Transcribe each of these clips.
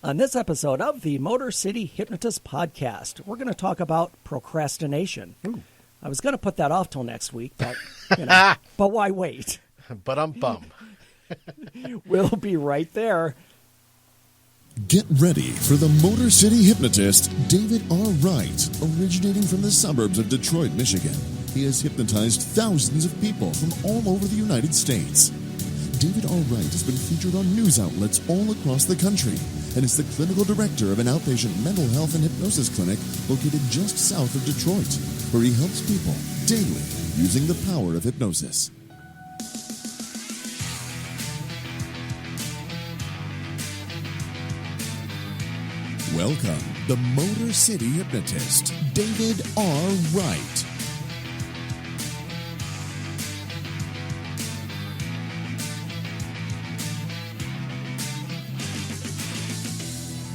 On this episode of the Motor City Hypnotist Podcast, we're going to talk about procrastination. Ooh. I was going to put that off till next week, but but why wait? But I'm bummed. We'll be right there. Get ready for the Motor City Hypnotist, David R. Wright, originating from the suburbs of Detroit, Michigan. He has hypnotized thousands of people from all over the United States. David R. Wright has been featured on news outlets all across the country and is the clinical director of an outpatient mental health and hypnosis clinic located just south of Detroit, where he helps people daily using the power of hypnosis. Welcome, the Motor City Hypnotist, David R. Wright.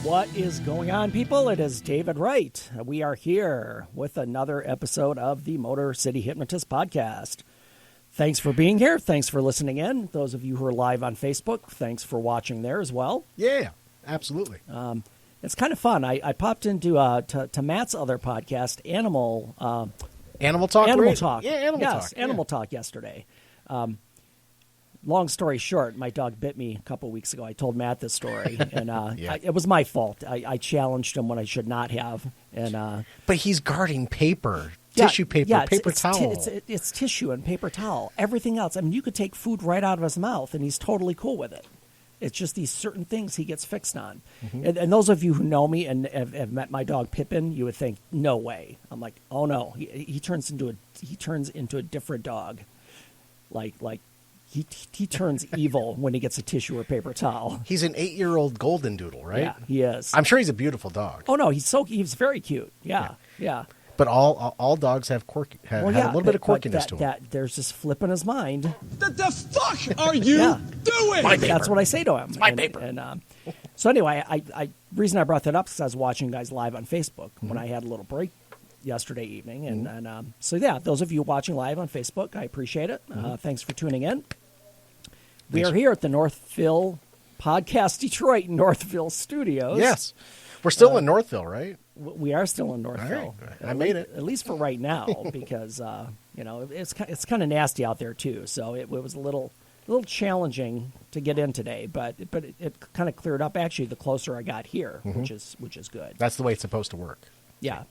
What is going on, people? It is David Wright. We are here with another episode of the Motor City Hypnotist Podcast. Thanks for being here. Thanks for listening in. Those of you who are live on Facebook, thanks for watching there as well. Yeah, absolutely. It's kind of fun. I popped into to Matt's other podcast, Animal Talk? Animal Talk. Yeah, Animal Talk. Yes, Animal Talk yesterday. Long story short, my dog bit me a couple weeks ago. I told Matt this story, and it was my fault. I challenged him when I should not have. And But he's guarding paper, tissue paper, paper towel. It's tissue and paper towel. Everything else, I mean, you could take food right out of his mouth, and he's totally cool with it. It's just these certain things he gets fixed on. Mm-hmm. And those of you who know me and have met my dog Pippin, you would think, no way. I'm like, oh no, he turns into a different dog. Like he turns evil when he gets a tissue or paper towel. He's an 8-year-old golden doodle, right? Yeah, he is. I'm sure he's a beautiful dog. Oh no, he's very cute. Yeah. But all dogs have a little bit of quirkiness to them. There's just flipping his mind. What the fuck are you doing? That's what I say to him. It's my paper. So anyway, I reason I brought that up is because I was watching you guys live on Facebook when I had a little break yesterday evening. And so those of you watching live on Facebook, I appreciate it. Thanks for tuning in. We are here at the Northville Podcast Detroit Northville Studios. Yes. We're still in Northville, right? We are still in Northville. Right. I made it. At least for right now, because it's kind of nasty out there too. So it was a little challenging to get in today, but it kind of cleared up actually the closer I got here, which is good. That's the way it's supposed to work. Yeah.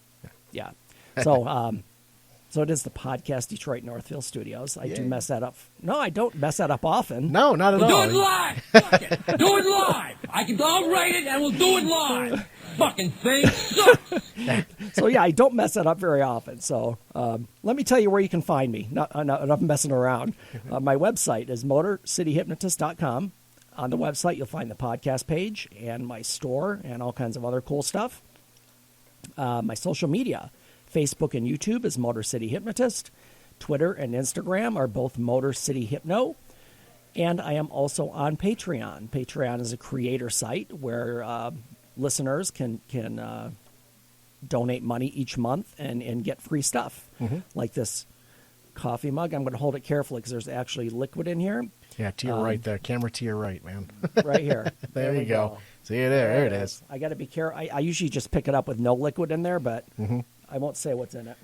So it is the Podcast Detroit Northville Studios. I do mess that up. No, I don't mess that up often. No, not at all. Do it live. Fuck it. Do it live. I'll write it and we'll do it live. Fucking thing sucks. So I don't mess that up very often. So let me tell you where you can find me. Not enough messing around. My website is motorcityhypnotist.com. On the website, you'll find the podcast page and my store and all kinds of other cool stuff. My social media, Facebook and YouTube is Motor City Hypnotist. Twitter and Instagram are both Motor City Hypno. And I am also on Patreon. Patreon is a creator site where listeners can donate money each month and get free stuff. Like this coffee mug. I'm going to hold it carefully because there's actually liquid in here. Yeah, to your right there. Camera to your right, man. Right here. There you go. See it there. There it is. I got to be careful. I usually just pick it up with no liquid in there, but I won't say what's in it.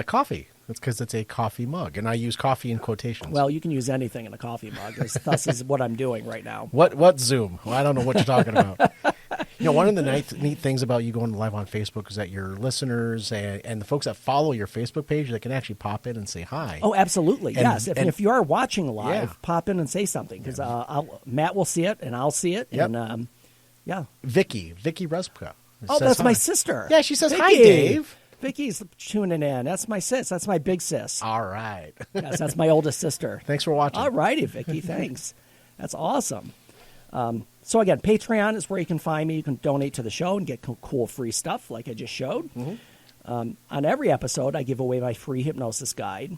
Coffee. That's because it's a coffee mug, and I use coffee in quotations. Well, you can use anything in a coffee mug. Thus is what I'm doing right now. What Zoom? Well, I don't know what you're talking about. One of the neat things about you going live on Facebook is that your listeners and the folks that follow your Facebook page, they can actually pop in and say hi. Oh, absolutely. Yes. If you are watching live, pop in and say something because Matt will see it and I'll see it. Yep. And Vicky Respka. Oh, that's my sister. Yeah, she says, Vicky. Hi, Dave. Vicky's tuning in. That's my sis. That's my big sis. All right. Yes, that's my oldest sister. Thanks for watching. All righty, Vicky. Thanks. That's awesome. So again, Patreon is where you can find me. You can donate to the show and get cool free stuff like I just showed. On every episode, I give away my free hypnosis guide.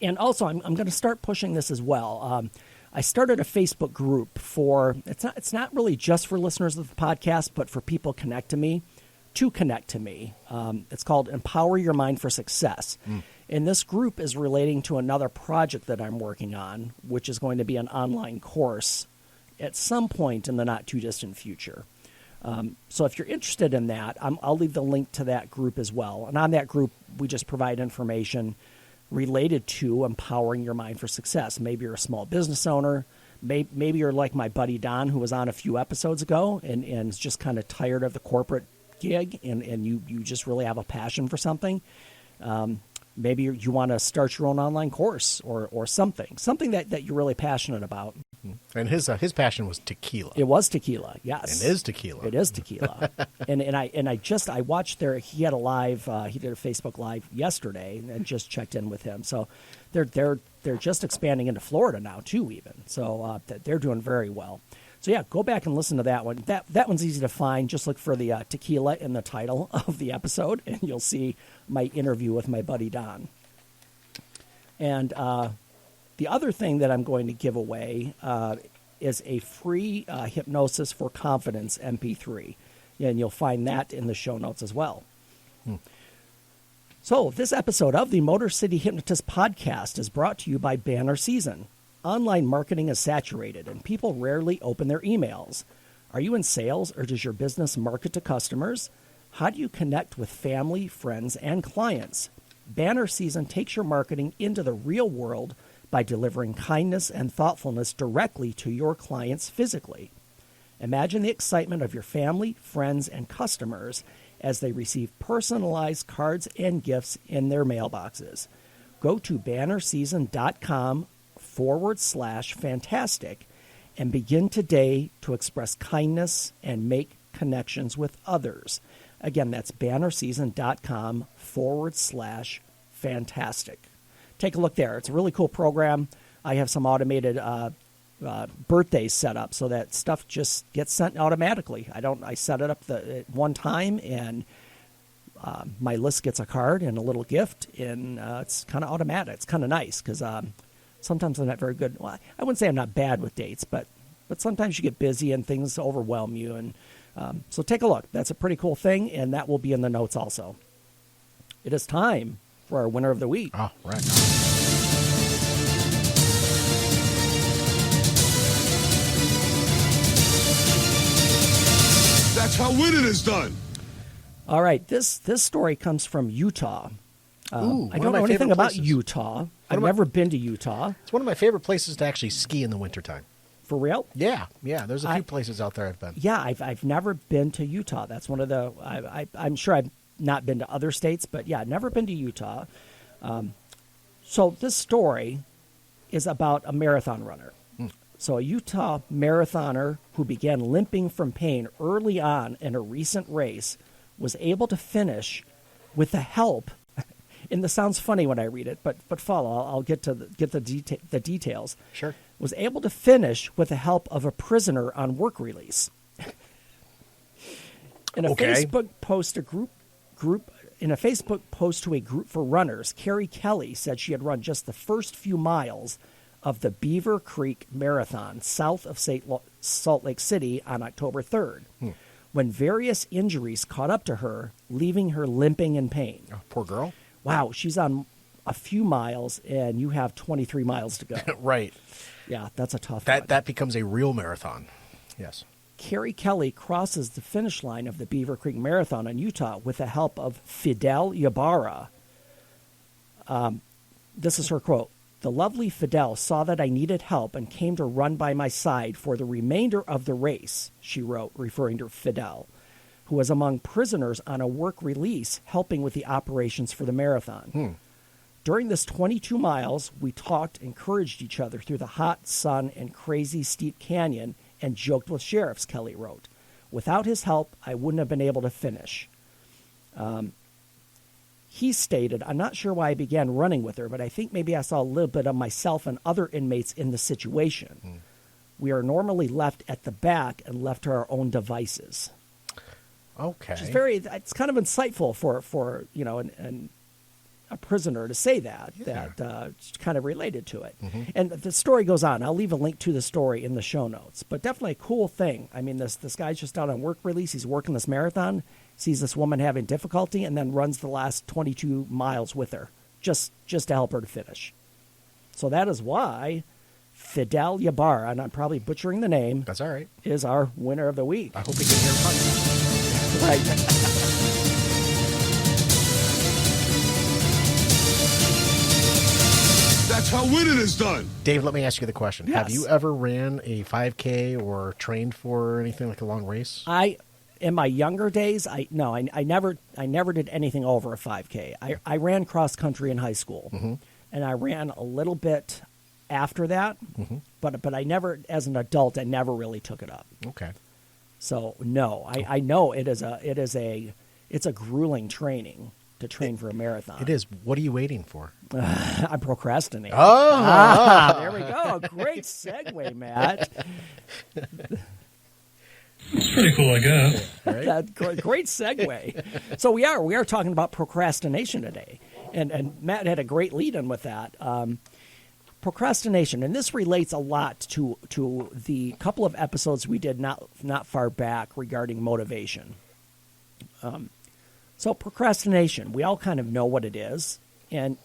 And also, I'm going to start pushing this as well. I started a Facebook group for, it's not really just for listeners of the podcast, but for people to connect to me. It's called Empower Your Mind for Success. And this group is relating to another project that I'm working on, which is going to be an online course at some point in the not too distant future. So if you're interested in that, I'll leave the link to that group as well. And on that group, we just provide information related to empowering your mind for success. Maybe you're a small business owner. Maybe you're like my buddy Don, who was on a few episodes ago and is just kind of tired of the corporate gig, and you just really have a passion for something. Maybe you want to start your own online course or something that you're really passionate about. And his passion was tequila. It was tequila, yes. And is tequila. It is tequila. and I watched he had a live, he did a Facebook Live yesterday and just checked in with him. So they're just expanding into Florida now too, even. So they're doing very well. So yeah, go back and listen to that one. That one's easy to find. Just look for the tequila in the title of the episode, and you'll see my interview with my buddy Don. And the other thing that I'm going to give away is a free Hypnosis for Confidence MP3. And you'll find that in the show notes as well. So this episode of the Motor City Hypnotist Podcast is brought to you by Banner Season. Online marketing is saturated, and people rarely open their emails. Are you in sales, or does your business market to customers? How do you connect with family, friends, and clients? Banner Season takes your marketing into the real world by delivering kindness and thoughtfulness directly to your clients physically. Imagine the excitement of your family, friends, and customers as they receive personalized cards and gifts in their mailboxes. Go to bannerseason.com/fantastic and begin today to express kindness and make connections with others. Again, that's bannerseason.com/fantastic. Take a look there. It's a really cool program. I have some automated birthdays set up so that stuff just gets sent automatically. I set it up at one time, and my list gets a card and a little gift, and it's kind of automatic. It's kind of nice because sometimes I'm not very good. Well, I wouldn't say I'm not bad with dates, but sometimes you get busy and things overwhelm you. And so take a look. That's a pretty cool thing, and that will be in the notes also. It is time for our winner of the week. Oh, right. That's how winning is done. All right, this story comes from Utah. Ooh, I don't know anything about Utah. I've never been to Utah. It's one of my favorite places to actually ski in the wintertime. For real? Yeah. There's a few places out there I've been. Yeah, I've never been to Utah. That's one of the. I'm sure I've not been to other states, but yeah, never been to Utah. So this story is about a marathon runner. So a Utah marathoner who began limping from pain early on in a recent race was able to finish with the help. And this sounds funny when I read it, but follow. I'll get to the details. Sure. Was able to finish with the help of a prisoner on work release. In a Facebook post, in a Facebook post to a group for runners, Kerry Kelly said she had run just the first few miles of the Beaver Creek Marathon south of Salt Lake City on October 3rd, when various injuries caught up to her, leaving her limping in pain. Oh, poor girl. Wow, she's on a few miles, and you have 23 miles to go. Right. Yeah, that's a tough one. That becomes a real marathon. Yes. Kerry Kelly crosses the finish line of the Beaver Creek Marathon in Utah with the help of Fidel Ybarra. This is her quote. The lovely Fidel saw that I needed help and came to run by my side for the remainder of the race, she wrote, referring to Fidel, who was among prisoners on a work release helping with the operations for the marathon. During this 22 miles, we talked, encouraged each other through the hot sun and crazy steep canyon, and joked with sheriffs, Kelly wrote. Without his help, I wouldn't have been able to finish. He stated, I'm not sure why I began running with her, but I think maybe I saw a little bit of myself and other inmates in the situation. We are normally left at the back and left to our own devices. Okay. Which is it's kind of insightful for a prisoner to say that it's kind of related to it. And the story goes on. I'll leave a link to the story in the show notes, but definitely a cool thing. I mean, this guy's just out on work release. He's working this marathon, sees this woman having difficulty, and then runs the last 22 miles with her just to help her to finish. So that is why Fidel Yabar, and I'm probably butchering the name, That's all right. is our winner of the week. I hope you can hear fun. Right. That's how winning is done. Dave, let me ask you the question. Yes. Have you ever ran a 5K or trained for anything like a long race? In my younger days, I never did anything over a 5K. I ran cross country in high school, and I ran a little bit after that, but I never, as an adult, I never really took it up. Okay. So no, I know it's a grueling training to train for a marathon. It is. What are you waiting for? I'm procrastinating. Oh, There we go. Great segue, Matt. It's pretty cool, I guess. right? Great segue. So we are talking about procrastination today, and Matt had a great lead-in with that. Procrastination, and this relates a lot to the couple of episodes we did not far back regarding motivation. So procrastination, we all kind of know what it is, and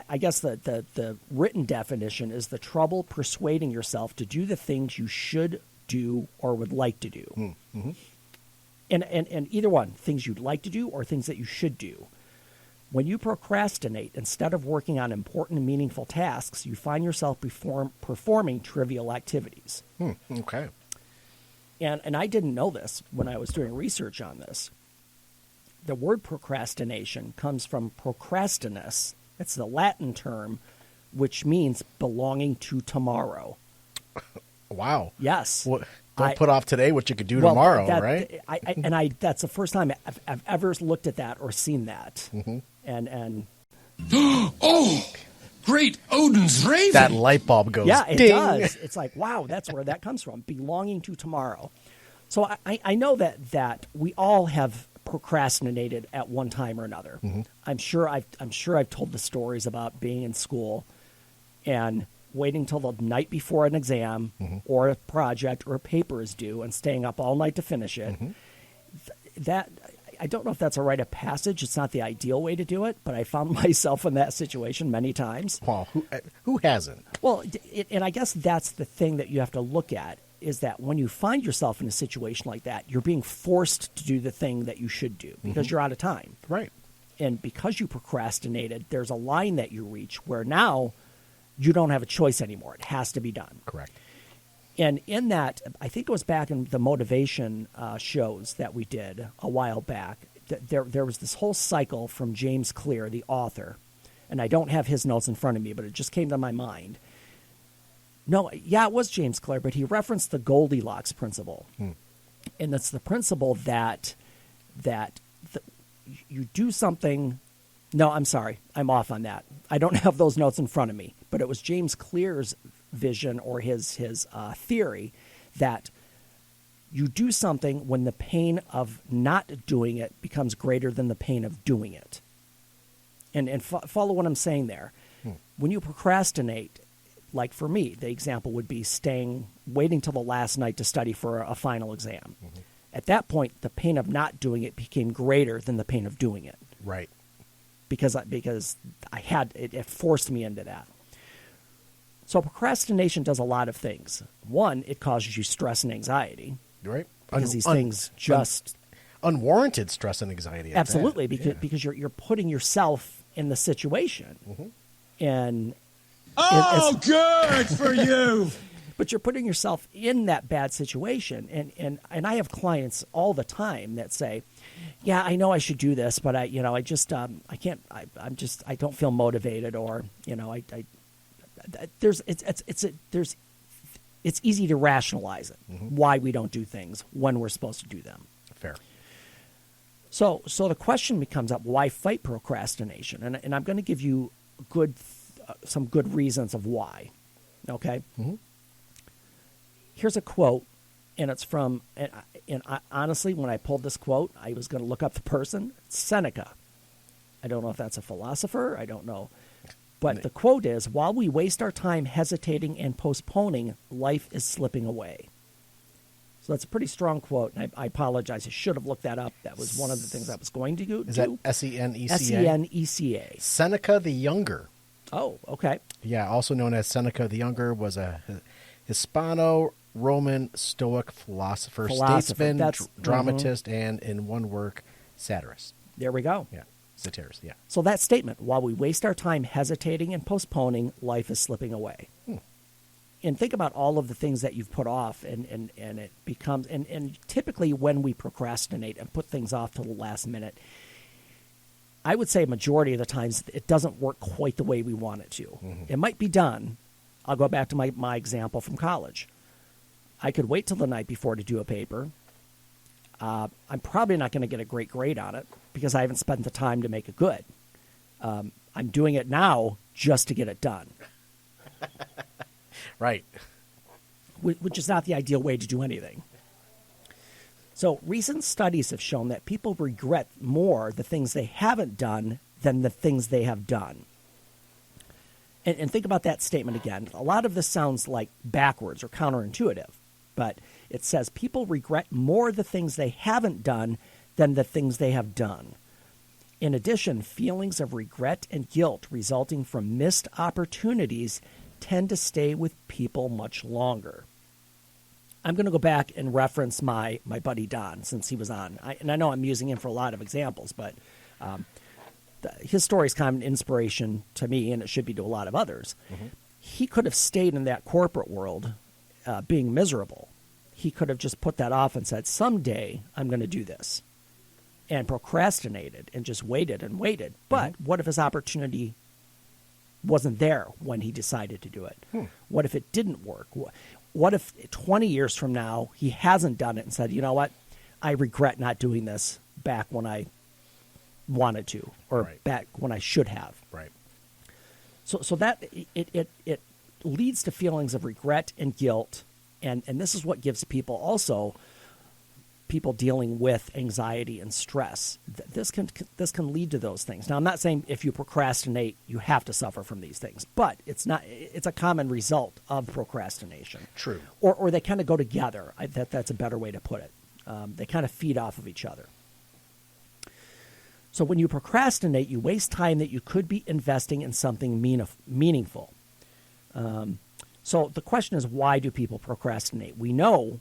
I guess the written definition is the trouble persuading yourself to do the things you should do or would like to do. And either one, things you'd like to do or things that you should do. When you procrastinate, instead of working on important and meaningful tasks, you find yourself performing trivial activities. Okay. And I didn't know this when I was doing research on this. The word procrastination comes from procrastinus. It's the Latin term, which means belonging to tomorrow. Wow. Yes. Well, don't put off today what you could do tomorrow, right? That's the first time I've ever looked at that or seen that. And Oh, great Odin's raven. That light bulb goes yeah, it ding. does. It's like, wow, that's where that comes from, belonging to tomorrow. So I know that we all have procrastinated at one time or another. I'm sure I've told the stories about being in school and waiting till the night before an exam or a project or a paper is due and staying up all night to finish it. That I don't know if that's a rite of passage. It's not the ideal way to do it, but I found myself in that situation many times. Well, who hasn't? Well, and I guess that's the thing that you have to look at, is that when you find yourself in a situation like that, you're being forced to do the thing that you should do because you're out of time. Right. And because you procrastinated, there's a line that you reach where now you don't have a choice anymore. It has to be done. Correct. And in that, I think it was back in the motivation shows that we did a while back, there was this whole cycle from James Clear, the author, and I don't have his notes in front of me, but it just came to my mind. No, yeah, it was James Clear, but he referenced the Goldilocks principle. And that's the principle that you do something. No, I'm sorry. I'm off on that. I don't have those notes in front of me, but it was James Clear's vision or his theory that you do something when the pain of not doing it becomes greater than the pain of doing it. And follow what I'm saying there. When you procrastinate, like for me, the example would be waiting till the last night to study for a final exam. At that point, the pain of not doing it became greater than the pain of doing it. Right. Because I had it forced me into that. So procrastination does a lot of things. One, it causes you stress and anxiety. Right. Because these things just unwarranted stress and anxiety. Absolutely, because you're putting yourself in the situation. And good for you. But you're putting yourself in that bad situation. And I have clients all the time that say, yeah, I know I should do this, but I can't, I don't feel motivated, or, it's easy to rationalize it, why we don't do things when we're supposed to do them. Fair. So the question becomes up, why fight procrastination? And I'm going to give you some good reasons of why. Okay? Here's a quote, and it's from, and I, honestly, when I pulled this quote, I was going to look up the person, Seneca. I don't know if that's a philosopher. I don't know. But the quote is, while we waste our time hesitating and postponing, life is slipping away. So that's a pretty strong quote. And I apologize. I should have looked that up. That was one of the things I was going to do. Is that Seneca? Seneca. Seneca the Younger. Oh, okay. Yeah, also known as Seneca the Younger, was a Hispano-Roman Stoic philosopher. Statesman, dramatist, and in one work, satirist. There we go. Yeah, satirist, yeah. So that statement, while we waste our time hesitating and postponing, life is slipping away. And think about all of the things that you've put off, and it becomes, and typically when we procrastinate and put things off till the last minute, I would say a majority of the times it doesn't work quite the way we want it to. It might be done. I'll go back to my example from college. I could wait till the night before to do a paper. I'm probably not going to get a great grade on it because I haven't spent the time to make it good. I'm doing it now just to get it done. Right. Which is not the ideal way to do anything. So recent studies have shown that people regret more the things they haven't done than the things they have done. And think about that statement again. A lot of this sounds like backwards or counterintuitive, but it says people regret more the things they haven't done than the things they have done. In addition, feelings of regret and guilt resulting from missed opportunities tend to stay with people much longer. I'm going to go back and reference my buddy Don since he was on. And I know I'm using him for a lot of examples, but his story is kind of an inspiration to me, and it should be to a lot of others. He could have stayed in that corporate world being miserable. He could have just put that off and said, someday I'm going to do this, and procrastinated and just waited and waited. But what if his opportunity wasn't there when he decided to do it? What if it didn't work? What if 20 years from now he hasn't done it and said, you know what, I regret not doing this back when I wanted to, or back when I should have. Right. So that it leads to feelings of regret and guilt, and this is what gives people dealing with anxiety and stress. This can lead to those things. Now, I'm not saying if you procrastinate, you have to suffer from these things, but it's a common result of procrastination. True. Or they kind of go together. That's a better way to put it. They kind of feed off of each other. So when you procrastinate, you waste time that you could be investing in something meaningful. So the question is, why do people procrastinate? We know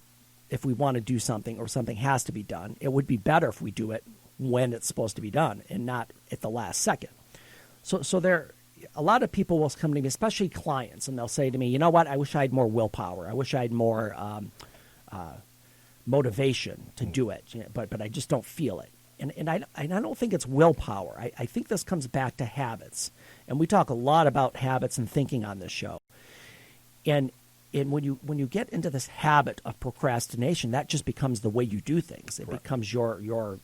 if we want to do something or something has to be done, it would be better if we do it when it's supposed to be done and not at the last second. So a lot of people will come to me, especially clients, and they'll say to me, you know what, I wish I had more willpower. I wish I had more motivation to do it, but I just don't feel it. And I don't think it's willpower. I think this comes back to habits. And we talk a lot about habits and thinking on this show. And when you get into this habit of procrastination, that just becomes the way you do things. It becomes your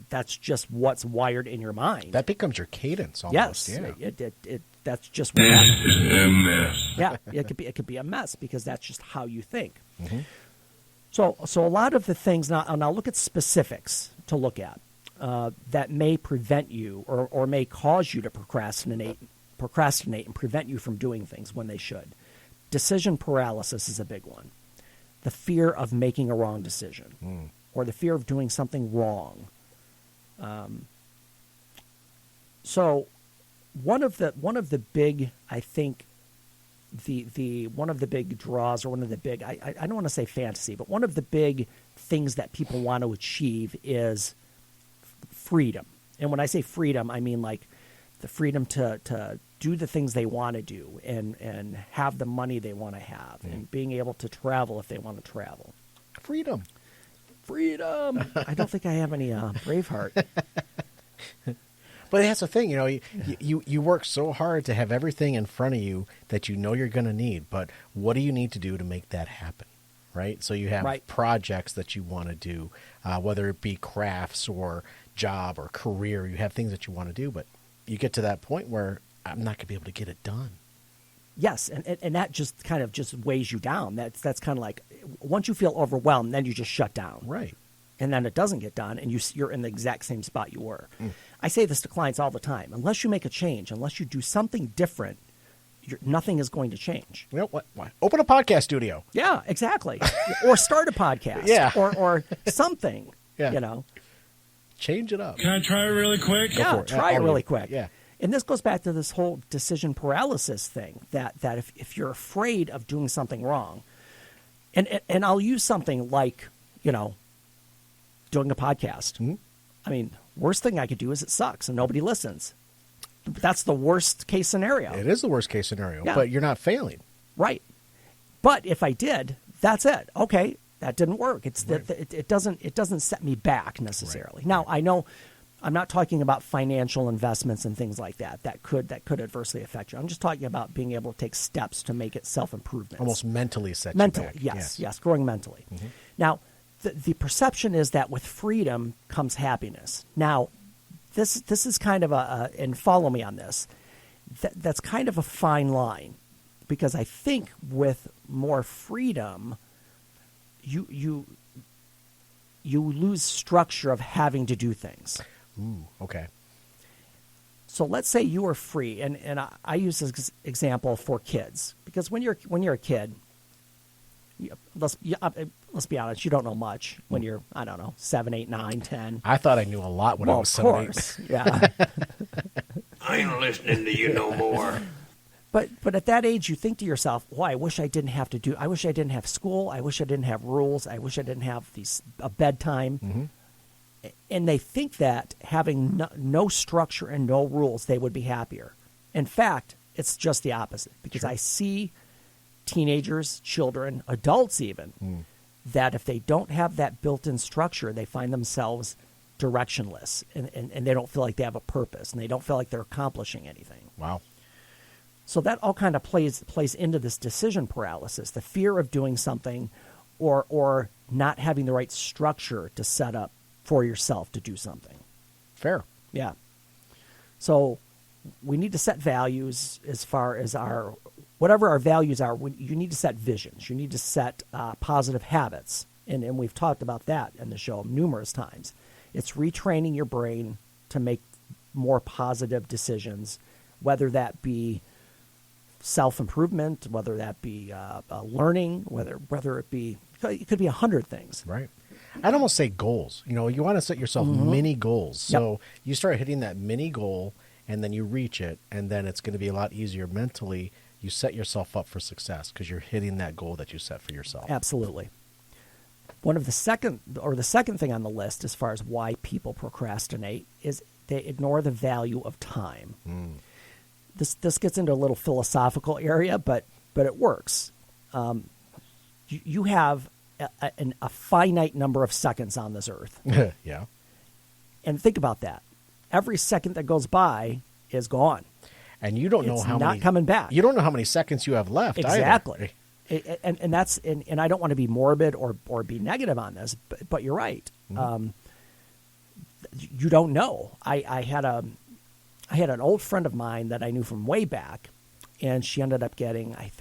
that's just what's wired in your mind. That becomes your cadence almost. Yes, yeah. That's just what happens. This is a mess. Yeah, it could be a mess because that's just how you think. So a lot of the things now look at specifics to look at that may prevent you or may cause you to procrastinate and prevent you from doing things when they should. Decision paralysis is a big one. The fear of making a wrong decision or the fear of doing something wrong. So one of the big, I think, the one of the big draws, or one of the big, I don't want to say fantasy, but one of the big things that people want to achieve is freedom. And when I say freedom, I mean like the freedom to do the things they want to do and have the money they want to have and being able to travel if they want to travel. Freedom. I don't think I have any Braveheart. But that's the thing, you work so hard to have everything in front of you that you know you're going to need. But what do you need to do to make that happen, right? So you have projects that you want to do, whether it be crafts or job or career. You have things that you want to do, but you get to that point where I'm not going to be able to get it done. Yes, and that just kind of just weighs you down. That's kind of like once you feel overwhelmed, then you just shut down. Right. And then it doesn't get done, and you're in the exact same spot you were. I say this to clients all the time. Unless you make a change, unless you do something different, nothing is going to change. You know what? Open a podcast studio. Yeah, exactly. Or start a podcast. Yeah. Or something. Yeah. Change it up. Can I try it really quick? Yeah, try it really quick. Yeah. And this goes back to this whole decision paralysis thing, that if you're afraid of doing something wrong, and I'll use something like, doing a podcast. Mm-hmm. I mean, worst thing I could do is it sucks and nobody listens. That's the worst case scenario. It is the worst case scenario, Yeah. but you're not failing. Right. But if I did, that's it. Okay, that didn't work. It's Right. it doesn't set me back necessarily. Now, I know I'm not talking about financial investments and things like that. That could adversely affect you. I'm just talking about being able to take steps to make it self-improvement. Almost mentally set Mentally, you back. yes, growing mentally. Mm-hmm. Now, the perception is that with freedom comes happiness. Now, this is kind of and follow me on this, that's kind of a fine line, because I think with more freedom, you lose structure of having to do things. Ooh, okay. So let's say you are free, and I use this example for kids, because when you're a kid, let's be honest, you don't know much when you're, I don't know, 7, 8, 9, 10. I thought I knew a lot when I was 7, 8. Of course, yeah. I ain't listening to you no more. But at that age, you think to yourself, "Well, I wish I didn't have school. I wish I didn't have rules. I wish I didn't have a bedtime." Mm-hmm. And they think that having no structure and no rules, they would be happier. In fact, it's just the opposite, because I see teenagers, children, adults even, that if they don't have that built-in structure, they find themselves directionless, and they don't feel like they have a purpose, and they don't feel like they're accomplishing anything. Wow. So that all kind of plays into this decision paralysis, the fear of doing something or not having the right structure to set up for yourself to do something. Fair. Yeah. So we need to set values as far as whatever our values are. You need to set visions. You need to set positive habits. And we've talked about that in the show numerous times. It's retraining your brain to make more positive decisions, whether that be self-improvement, whether that be learning, whether it could be 100 things. Right. I'd almost say goals. You want to set yourself mini goals. So you start hitting that mini goal, and then you reach it, and then it's going to be a lot easier mentally. You set yourself up for success because you're hitting that goal that you set for yourself. Absolutely. The second thing on the list as far as why people procrastinate is they ignore the value of time. This gets into a little philosophical area, but it works. You have a finite number of seconds on this earth. Yeah. And think about that. Every second that goes by is gone. And you don't know how many. It's not coming back. You don't know how many seconds you have left. Exactly. Either. And I don't want to be morbid or be negative on this, but you're right. You don't know. I had an old friend of mine that I knew from way back, and she ended up getting, I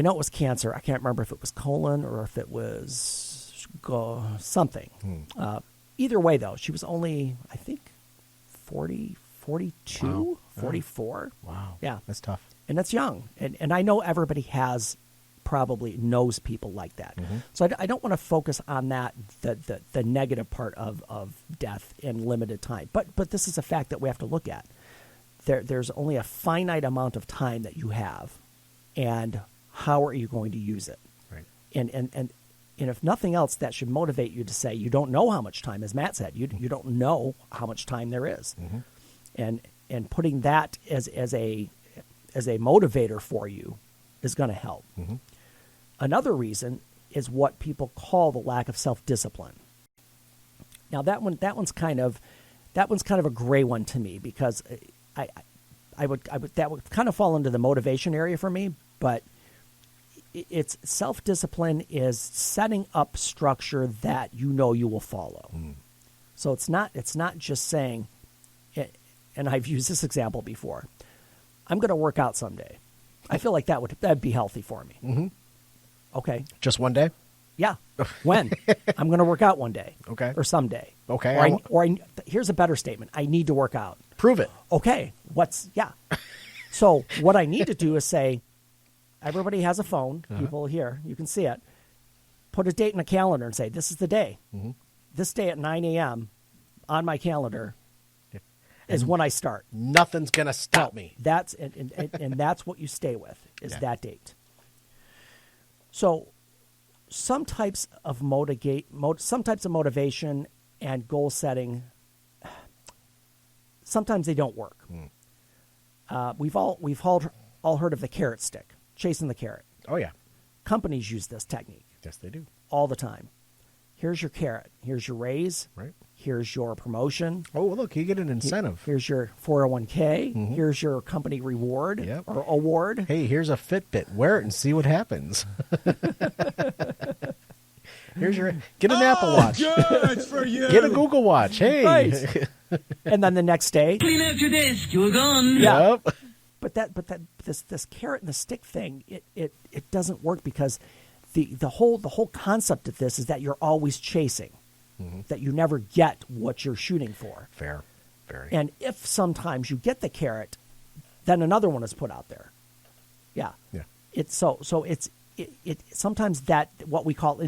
know it was cancer. I can't remember if it was colon or if it was something. Either way, though, she was only, I think, 40, 42, Wow. 44. Wow. Yeah. That's tough. And that's young. And I know everybody probably knows people like that. So I don't want to focus on that, the negative part of death in limited time. But this is a fact that we have to look at. There's only a finite amount of time that you have, and how are you going to use it? Right. And if nothing else, that should motivate you to say you don't know how much time, as Matt said. You don't know how much time there is. And putting that as a motivator for you is going to help. Another reason is what people call the lack of self-discipline. Now that one's kind of a gray one to me, because that would kind of fall into the motivation area for me, but it's self-discipline is setting up structure that you will follow. So it's not just saying, and I've used this example before, I'm going to work out someday. I feel like that'd be healthy for me. Okay. Just one day? Yeah. When? I'm going to work out one day. Okay. Or someday. Okay. Here's a better statement. I need to work out. Prove it. Okay. So what I need to do is say, everybody has a phone. People here, you can see it. Put a date in a calendar and say, this is the day. This day at 9 a.m. on my calendar, is when I start. Nothing's going to stop me. That's and that's what you stay with is that date. So some types of motivation and goal setting, sometimes they don't work. We've all heard of the carrot stick, chasing the carrot. Oh, yeah. Companies use this technique. Yes, they do. All the time. Here's your carrot. Here's your raise. Right. Here's your promotion. Oh, look, you get an incentive. Here's your 401k. Here's your company reward or award. Hey, here's a Fitbit. Wear it and see what happens. Get an Apple Watch. Good for you. Get a Google Watch. Hey. Right. And then the next day. Clean out your desk. You're gone. Yeah. Yep. But this carrot and the stick thing, it doesn't work because the whole concept of this is that you're always chasing, that you never get what you're shooting for. Fair. Very. And if sometimes you get the carrot, then another one is put out there. Yeah. Yeah. It's sometimes that what we call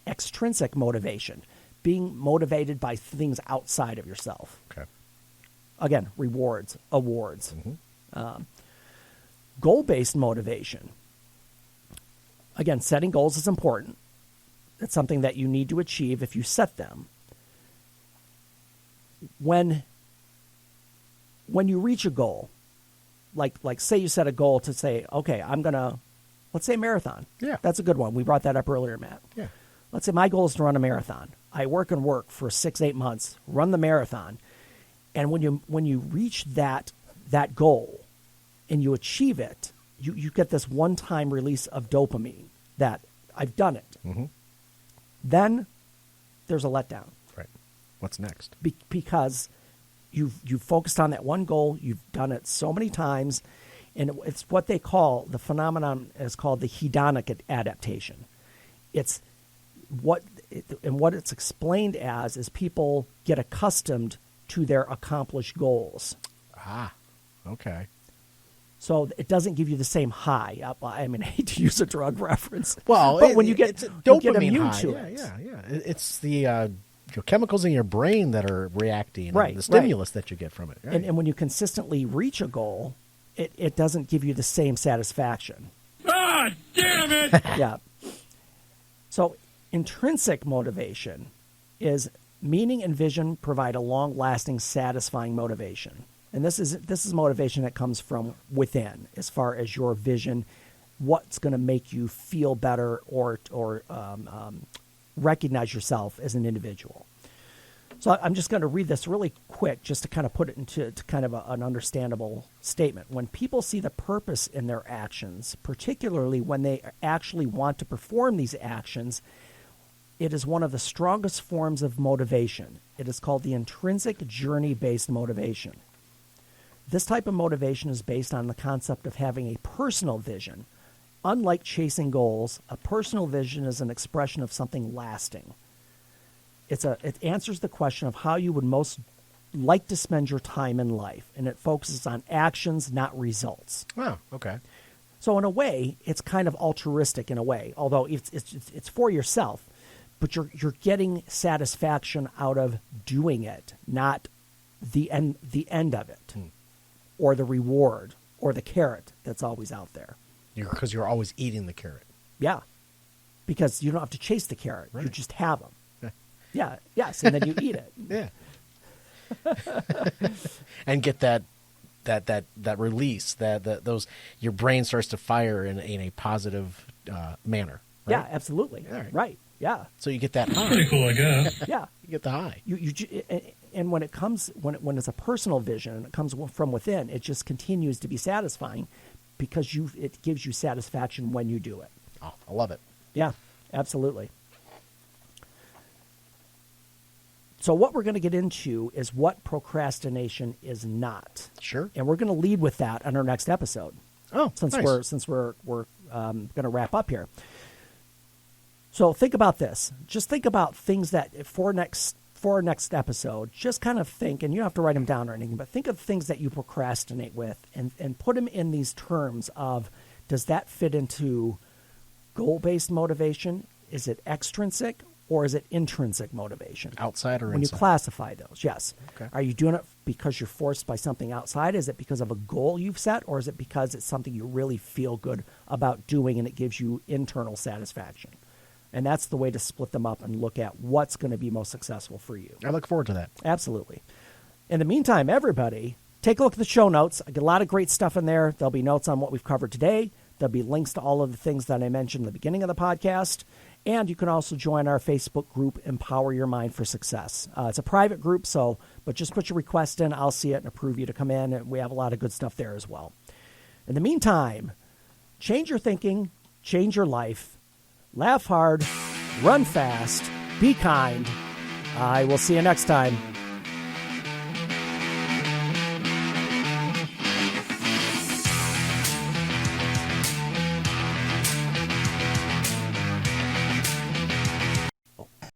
extrinsic motivation, being motivated by things outside of yourself. Okay. Again, rewards, awards. Goal-based motivation. Again, setting goals is important. It's something that you need to achieve if you set them. When you reach a goal, like say you set a goal to say, okay, let's say a marathon. Yeah. That's a good one. We brought that up earlier, Matt. Yeah. Let's say my goal is to run a marathon. I work for 6-8 months, run the marathon. And when you reach that goal and you achieve it, you get this one-time release of dopamine that I've done it. Then there's a letdown. Right. What's next? Because you've focused on that one goal. You've done it so many times. And it's what they call, the phenomenon is called the hedonic adaptation. It's what it's explained as is people get accustomed to their accomplished goals. Ah, okay. So it doesn't give you the same high. I mean, I hate to use a drug reference. Well, but when you get dopamine you get immune high. to it. Yeah. It's the your chemicals in your brain that are reacting, Right, and the stimulus that you get from it. Right. And when you consistently reach a goal, it doesn't give you the same satisfaction. Ah, damn it! Yeah. So intrinsic motivation is meaning and vision provide a long-lasting, satisfying motivation. And this is motivation that comes from within, as far as your vision, what's going to make you feel better or recognize yourself as an individual. So I'm just going to read this really quick, just to kind of put it into kind of an understandable statement. When people see the purpose in their actions, particularly when they actually want to perform these actions, it is one of the strongest forms of motivation. It is called the intrinsic journey-based motivation. This type of motivation is based on the concept of having a personal vision. Unlike chasing goals, a personal vision is an expression of something lasting. It answers the question of how you would most like to spend your time in life, and it focuses on actions, not results. Oh, okay. So in a way, it's kind of altruistic in a way, although it's for yourself, but you're getting satisfaction out of doing it, not the end of it, or the reward, or the carrot that's always out there. Because you're always eating the carrot. Yeah, because you don't have to chase the carrot; Right. you just have them. Yeah, yes, and then you eat it. Yeah. And get that release, those your brain starts to fire in a positive manner. Right? Yeah, absolutely. All right. Right. Yeah. So you get that high. Pretty cool, I guess. Yeah. You get the high. And when it comes when it's a personal vision and it comes from within, it just continues to be satisfying because it gives you satisfaction when you do it. Oh, I love it. Yeah, absolutely. So what we're going to get into is what procrastination is not. Sure. And we're going to lead with that on our next episode. Oh, since nice. we're going to wrap up here. So think about this. Just think about things that for our next episode, just kind of think, and you don't have to write them down or anything, but think of things that you procrastinate with and put them in these terms of, does that fit into goal-based motivation? Is it extrinsic or is it intrinsic motivation? Outside or when inside? you classify those, yes. Okay. Are you doing it because you're forced by something outside? Is it because of a goal you've set, or is it because it's something you really feel good about doing and it gives you internal satisfaction? And that's the way to split them up and look at what's going to be most successful for you. I look forward to that. Absolutely. In the meantime, everybody, take a look at the show notes. I get a lot of great stuff in there. There'll be notes on what we've covered today. There'll be links to all of the things that I mentioned in the beginning of the podcast. And you can also join our Facebook group, Empower Your Mind for Success. It's a private group, but just put your request in. I'll see it and approve you to come in. And we have a lot of good stuff there as well. In the meantime, change your thinking, change your life, laugh hard, run fast, be kind. I will see you next time.